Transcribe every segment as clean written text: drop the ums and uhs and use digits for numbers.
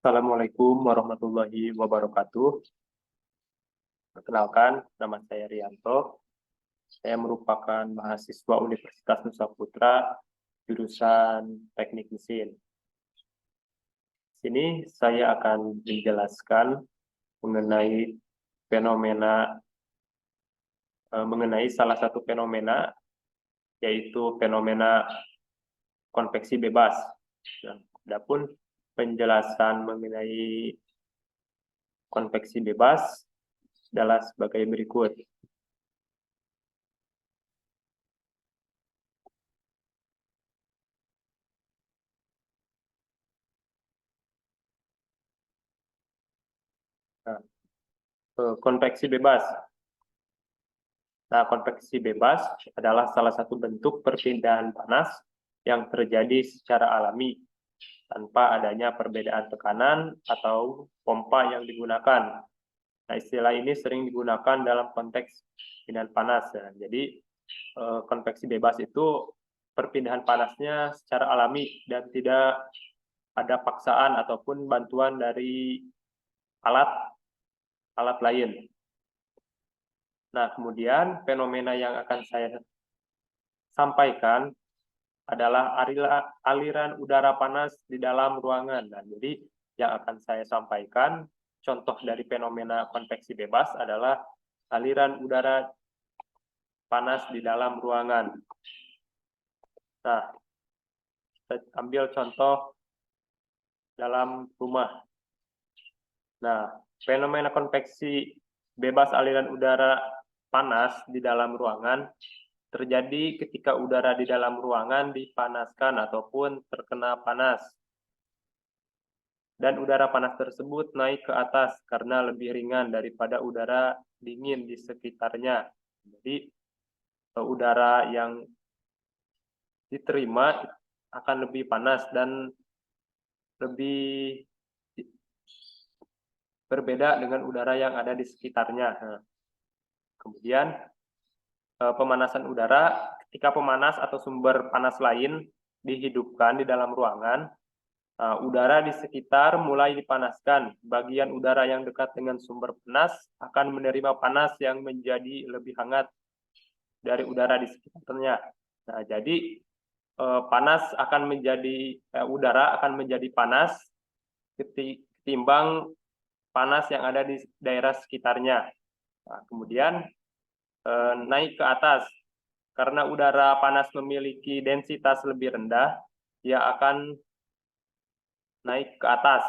Assalamualaikum warahmatullahi wabarakatuh. Perkenalkan, nama saya Rianto. Saya merupakan mahasiswa Universitas Nusa Putra, jurusan Teknik Mesin. Di sini saya akan menjelaskan mengenai fenomena mengenai salah satu fenomena, yaitu fenomena konveksi bebas. Nah, adapun penjelasan mengenai konveksi bebas adalah sebagai berikut. Nah, konveksi bebas. Nah, konveksi bebas adalah salah satu bentuk perpindahan panas yang terjadi secara alami tanpa adanya perbedaan tekanan atau pompa yang digunakan. Nah, istilah ini sering digunakan dalam konteks perpindahan panas. Nah, jadi, konveksi bebas itu perpindahan panasnya secara alami dan tidak ada paksaan ataupun bantuan dari alat alat lain. Nah, kemudian fenomena yang akan saya sampaikan adalah aliran udara panas di dalam ruangan. Nah, jadi yang akan saya sampaikan, contoh dari fenomena konveksi bebas adalah aliran udara panas di dalam ruangan. Nah, kita ambil contoh dalam rumah. Nah, fenomena konveksi bebas aliran udara panas di dalam ruangan terjadi ketika udara di dalam ruangan dipanaskan ataupun terkena panas. Dan udara panas tersebut naik ke atas karena lebih ringan daripada udara dingin di sekitarnya. Jadi, udara yang diterima akan lebih panas dan lebih berbeda dengan udara yang ada di sekitarnya. Nah, kemudian, pemanasan udara, ketika pemanas atau sumber panas lain dihidupkan di dalam ruangan, udara di sekitar mulai dipanaskan. Bagian udara yang dekat dengan sumber panas akan menerima panas yang menjadi lebih hangat dari udara di sekitarnya. Nah, jadi udara akan menjadi panas ketimbang panas yang ada di daerah sekitarnya. Nah, kemudian naik ke atas. Karena udara panas memiliki densitas lebih rendah, dia akan naik ke atas,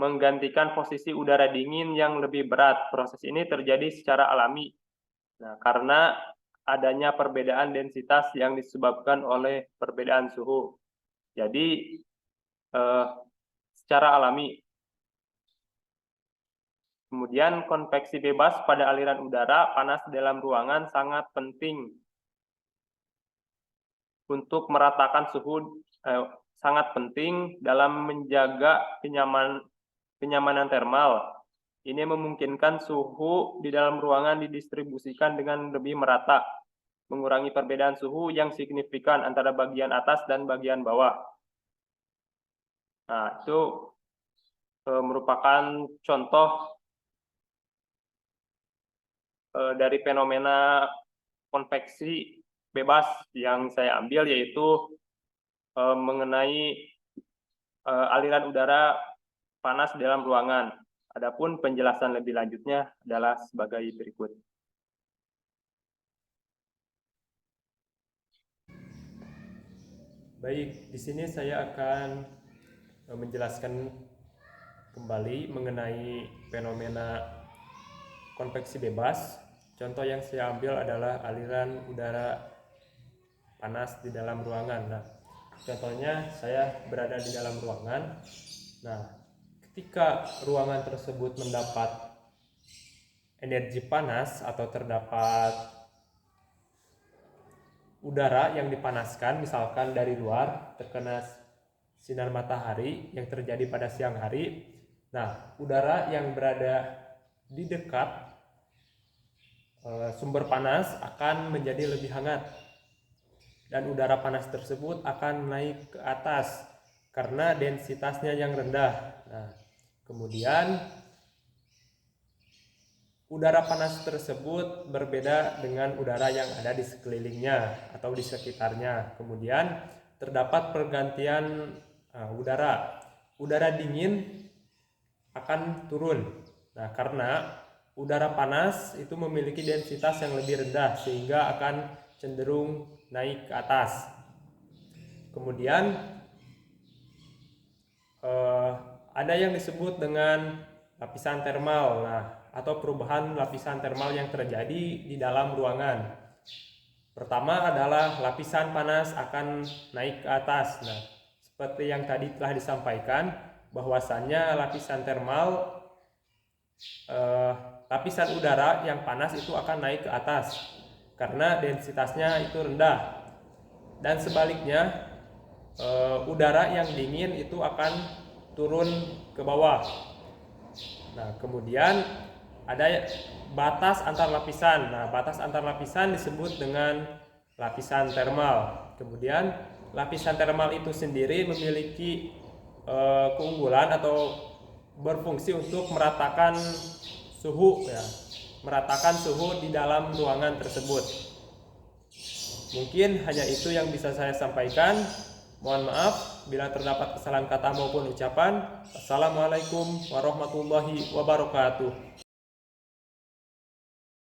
menggantikan posisi udara dingin yang lebih berat. Proses ini terjadi secara alami. Nah, karena adanya perbedaan densitas yang disebabkan oleh perbedaan suhu. Jadi, secara alami. Kemudian, konveksi bebas pada aliran udara panas dalam ruangan sangat penting untuk meratakan suhu, sangat penting dalam menjaga kenyamanan termal. Ini memungkinkan suhu di dalam ruangan didistribusikan dengan lebih merata, mengurangi perbedaan suhu yang signifikan antara bagian atas dan bagian bawah. Nah, itu merupakan contoh dari fenomena konveksi bebas yang saya ambil, yaitu mengenai aliran udara panas dalam ruangan. Adapun penjelasan lebih lanjutnya adalah sebagai berikut. Baik, di sini saya akan menjelaskan kembali mengenai fenomena konveksi bebas. Contoh yang saya ambil adalah aliran udara panas di dalam ruangan. Nah, contohnya saya berada di dalam ruangan. Nah, ketika ruangan tersebut mendapat energi panas atau terdapat udara yang dipanaskan, misalkan dari luar terkena sinar matahari yang terjadi pada siang hari. Nah, udara yang berada di dekat sumber panas akan menjadi lebih hangat dan udara panas tersebut akan naik ke atas karena densitasnya yang rendah. Nah, kemudian udara panas tersebut berbeda dengan udara yang ada di sekelilingnya atau di sekitarnya. Kemudian terdapat pergantian udara. Udara dingin akan turun. Nah, karena udara panas itu memiliki densitas yang lebih rendah sehingga akan cenderung naik ke atas. Kemudian ada yang disebut dengan lapisan termal, atau perubahan lapisan termal yang terjadi di dalam ruangan. Pertama adalah lapisan panas akan naik ke atas. Nah, seperti yang tadi telah disampaikan, bahwasannya lapisan termal, lapisan udara yang panas itu akan naik ke atas karena densitasnya itu rendah. Dan sebaliknya, udara yang dingin itu akan turun ke bawah. Nah, kemudian ada batas antar lapisan. Nah, batas antar lapisan disebut dengan lapisan termal. Kemudian lapisan termal itu sendiri memiliki keunggulan atau berfungsi untuk meratakan suhu, meratakan suhu di dalam ruangan tersebut. Mungkin hanya itu yang bisa saya sampaikan. Mohon maaf bila terdapat kesalahan kata maupun ucapan. Assalamualaikum warahmatullahi wabarakatuh.